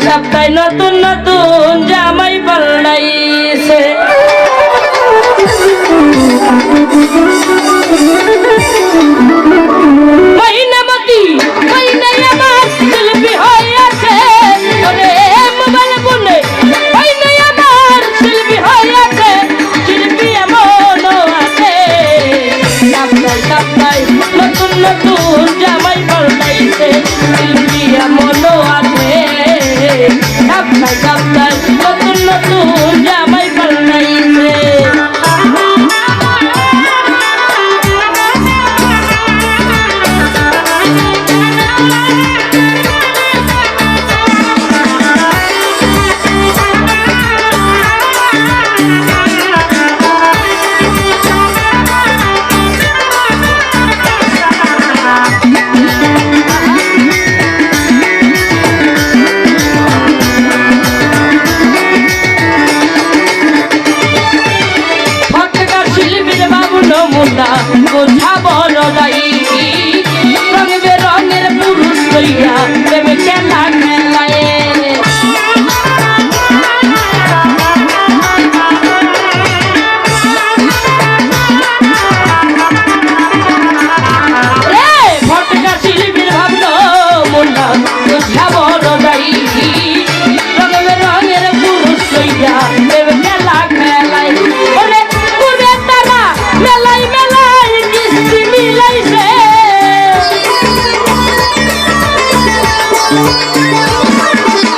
সপ্তাহে নতুন নতুন জামাই পাল্টাইছে মহিনামতি মহিনাই আমার শিল্পী হইয়াছে ওরে মোবাইল ফোনে মহিনাই আমার শিল্পী হইয়াছে শিল্পী এমনও আছে সপ্তাহে নতুন নতুন জামাই পাল্টাইছে শিল্পী এমনও আছে সপ্তাহে নতুন নতুন জামাই পাল্টাইছে বোঝা বড় যাই রঙ বেরঙের পুরুষ লইয়া প্রেমে খেলা খেলায় ফটকা শিল্পীর ভাবলো মনটা বোঝা বড় যাই রঙ বেরঙের পুরুষ লইয়া প্রেমে খেলা খেলায় ওরে পুরে তারা মেলাই মেলাই কিস্তি মিলাইছে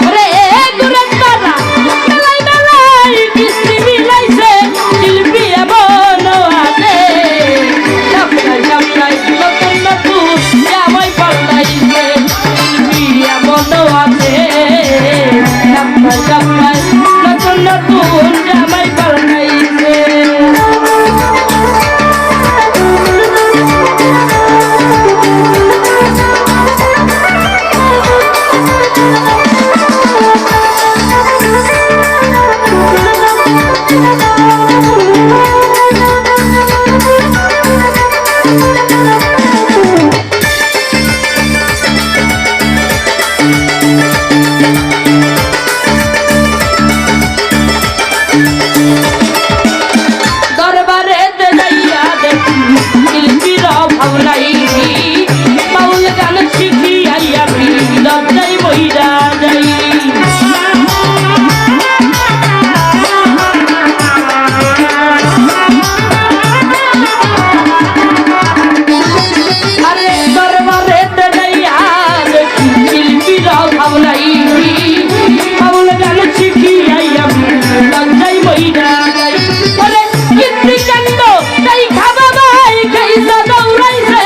ওরে পুরে তারা মেলাই মেলাই কিস্তি মিলাইছে শিল্পী এমনও আছে সপ্তাহে নতুন নতুন জামাই পাল্টাইছে শিল্পী এমনও আছে সপ্তাহে নতুন নতুন জামাই পাল্টাইছে বাউল গান শিখি আইয়া লজ্জাই বইরা যাই আরে দরবারেতে যাইয়া দেখি শিল্পীরা ভাবলাই বাউল গান শিখি আইয়া লজ্জাই বইরা যাই বলে কীর্তি কাণ্ড তাই খাবা ভাই খাইসা দৌড়াইছে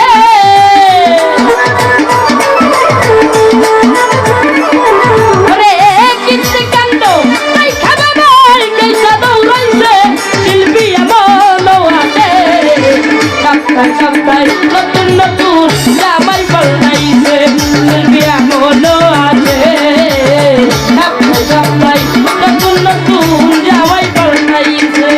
সপ্তাহে নতুন নতুন জামাই পাল্টাইছে শিল্পী এমনও আছে সপ্তাহে নতুন নতুন জামাই পাল্টাইছে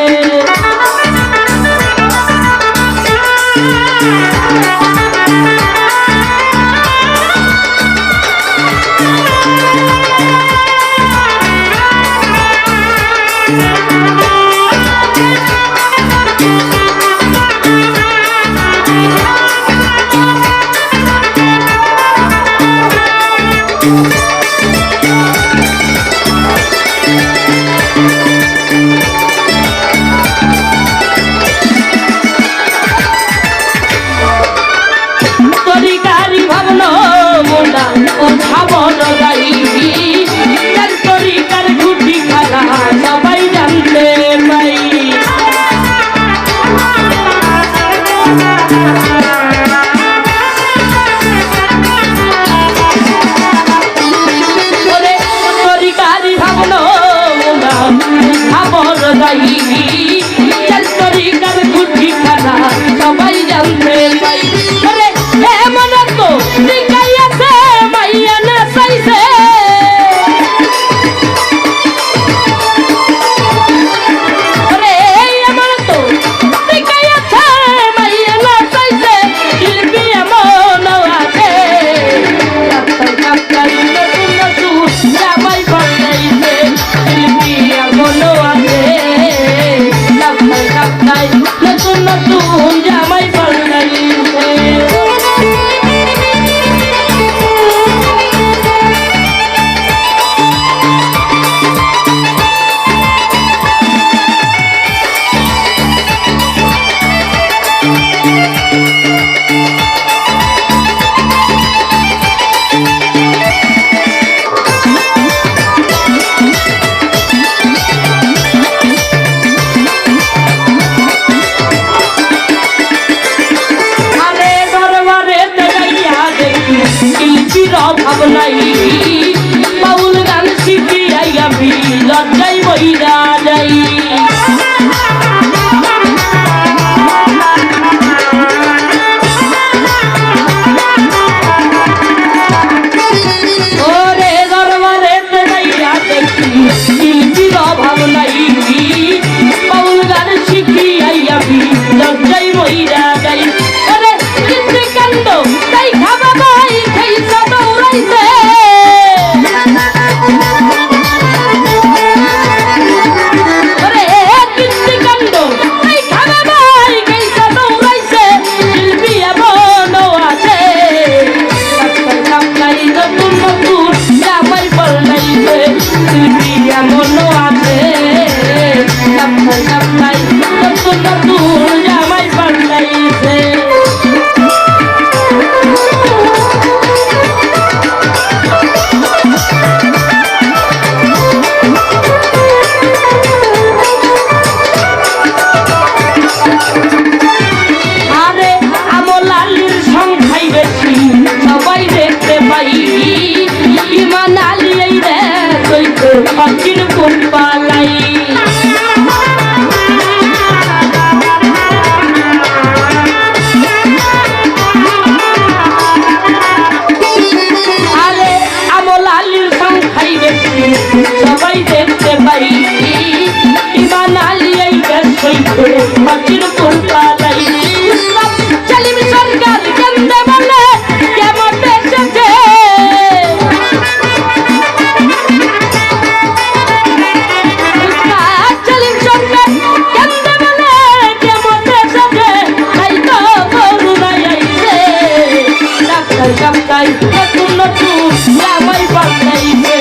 তরিকারি ভাবলো মোটা ও খাবো যাই নাই বাউল গান শিখিয়াই আমি লজ্জায় বইরা যাই ওরে দরবারে যাইয়া দেখি শিল্পীর অভাব নাই বাউল গান শিখিয়াই আমি লজ্জায় বইরা যাই ওরে কৃষ্ণ কাণ্ড তাই খাবা ভাই সেই দৌড়াইছে ওরে কৃষ্ণ কাণ্ড তাই খাবা ভাই সেই দৌড়াইছে শিল্পী এমনও আছে ডাক্তার কামলাই নতুন নতুন জামাই পাল্টাইছে শিল্পী এমনও আছে ডাক্তার কামলাই নতুন নতুন জামাই পাল্টাইছে আরে আমলালির সংখ্যাই বেশি সবাই দেখতে পাই ইমান আলী এই রে কইতে অচিন কোন পালাই আরে আমলালির সংখ্যাই বেশি সবাই দেখতে পাই ইমান আলী এই রে কইতে অচিন কোন পালাই চালিম সরকার কেন্দ্রে বলে কেমন এসেছে চালিম সরকার কেন্দ্রে বলে কেমন এসেছে তাই তো করুণাই আইছে ডাক্তার কামতাই নতুন নতুন জামাই পাল্টাইছে